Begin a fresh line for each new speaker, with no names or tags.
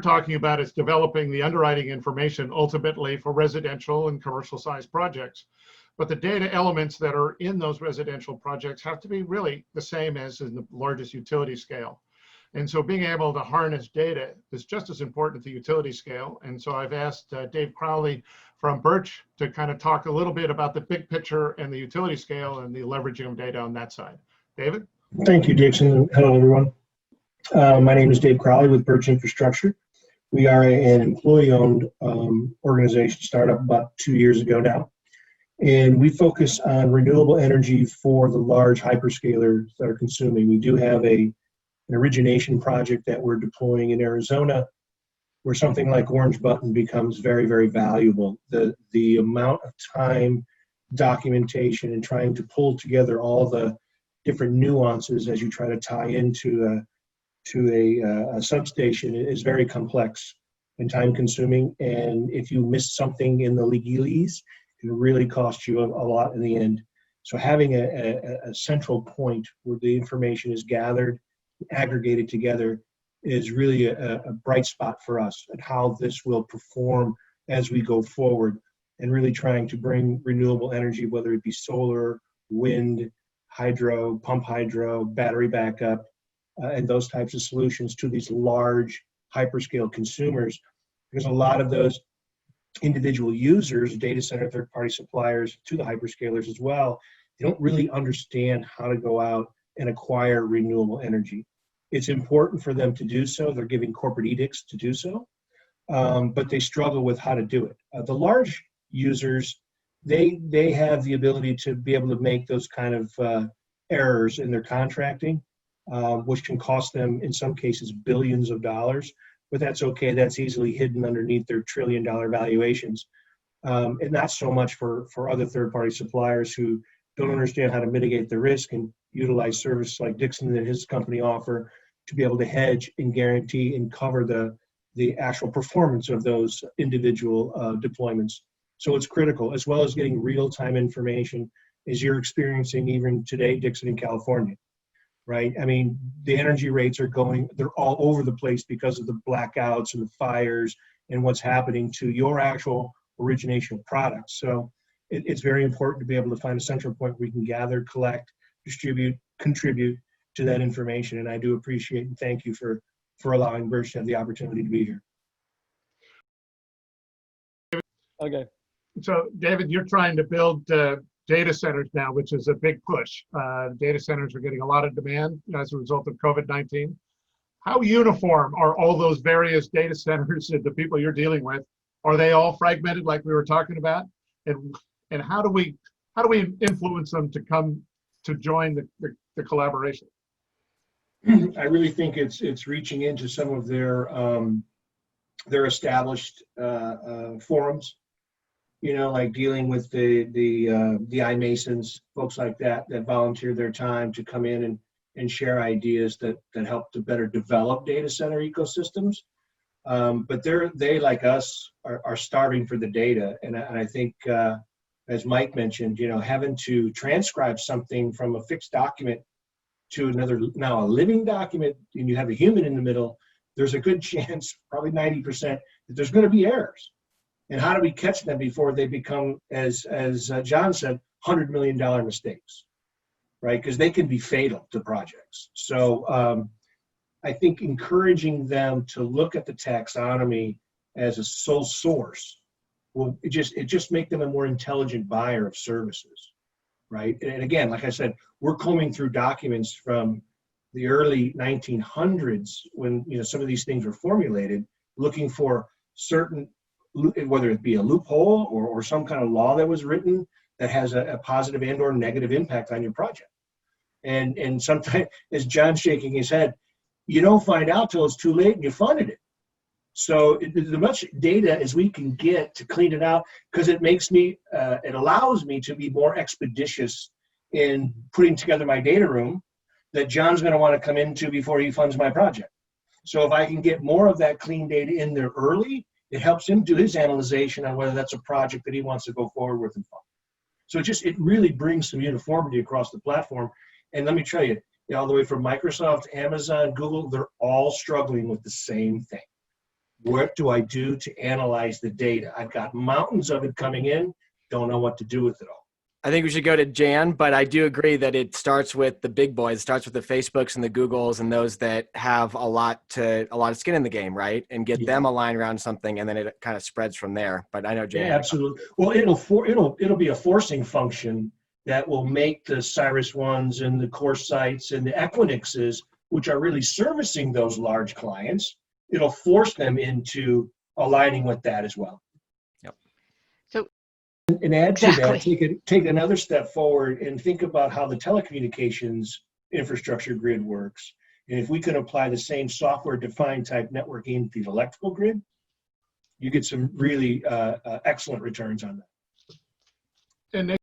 talking about is developing the underwriting information ultimately for residential and commercial sized projects. But the data elements that are in those residential projects have to be really the same as in the largest utility scale. And so being able to harness data is just as important at the utility scale. And so I've asked Dave Crowley from Birch to kind of talk a little bit about the big picture and the utility scale and the leveraging of data on that side. David?
Thank you, Dixon. Hello, everyone. My name is Dave Crowley with Birch Infrastructure. We are an employee-owned organization, startup about 2 years ago now. And we focus on renewable energy for the large hyperscalers that are consuming. We do have an origination project that we're deploying in Arizona, where something like Orange Button becomes very, very valuable. The amount of time, documentation, and trying to pull together all the different nuances as you try to tie into a substation is very complex and time consuming. And if you miss something in the legalese, it can really cost you a lot in the end. So having a central point where the information is gathered, aggregated together is really a bright spot for us and how this will perform as we go forward, and really trying to bring renewable energy, whether it be solar, wind, hydro, pump hydro, battery backup, and those types of solutions to these large hyperscale consumers, because a lot of those individual users, data center third-party suppliers to the hyperscalers as well, they don't really understand how to go out and acquire renewable energy. It's important for them to do so. They're giving corporate edicts to do so, but they struggle with how to do it. The large users, they have the ability to be able to make those kind of errors in their contracting, which can cost them, in some cases, billions of dollars. But that's okay. That's easily hidden underneath their trillion-dollar valuations. And not so much for other third-party suppliers who don't understand how to mitigate the risk and utilize services like Dixon and his company offer to be able to hedge and guarantee and cover the actual performance of those individual deployments. So it's critical, as well as getting real-time information as you're experiencing even today, Dixon, in California. Right? I mean, the energy rates are they're all over the place because of the blackouts and the fires and what's happening to your actual origination of products. So it's very important to be able to find a central point where we can gather, collect, distribute, contribute to that information. And I do appreciate and thank you for allowing Birch to have the opportunity to be here.
Okay. So David, you're trying to build data centers now, which is a big push. Data centers are getting a lot of demand as a result of COVID-19. How uniform are all those various data centers and the people you're dealing with? Are they all fragmented like we were talking about? And how do we influence them to come to join the collaboration?
I really think it's reaching into some of their established forums. You know, like dealing with the iMasons, folks like that volunteer their time to come in and share ideas that help to better develop data center ecosystems. But they like us are starving for the data, and I think as Mike mentioned, you know, having to transcribe something from a fixed document to another, now a living document, and you have a human in the middle, there's a good chance, probably 90%, that there's going to be errors. And how do we catch them before they become, as John said, $100 million mistakes, right? Because they can be fatal to projects. So I think encouraging them to look at the taxonomy as a sole source will just make them a more intelligent buyer of services, right? And again, like I said, we're combing through documents from the early 1900s when, you know, some of these things were formulated, looking for certain, whether it be a loophole or some kind of law that was written that has a positive and or negative impact on your project. And sometimes, as John's shaking his head, you don't find out till it's too late and you funded it. So as much data as we can get to clean it out, because it makes me, it allows me to be more expeditious in putting together my data room that John's going to want to come into before he funds my project. So if I can get more of that clean data in there early, it helps him do his analyzation on whether that's a project that he wants to go forward with and fund. So it really brings some uniformity across the platform. And let me tell you, all the way from Microsoft, Amazon, Google, they're all struggling with the same thing. What do I do to analyze the data? I've got mountains of it coming in, don't know what to do with it all.
I think we should go to Jan, but I do agree that it starts with the big boys. It starts with the Facebooks and the Googles and those that have a lot of skin in the game, right? And get them aligned around something, and then it kind of spreads from there. But I know Jan.
Yeah, absolutely. Well, it'll be a forcing function that will make the Cyrus ones and the core sites and the Equinixes, which are really servicing those large clients, it'll force them into aligning with that as well. And add to that, take another step forward and think about how the telecommunications infrastructure grid works. And if we can apply the same software-defined type networking to the electrical grid, you get some really excellent returns on that.
And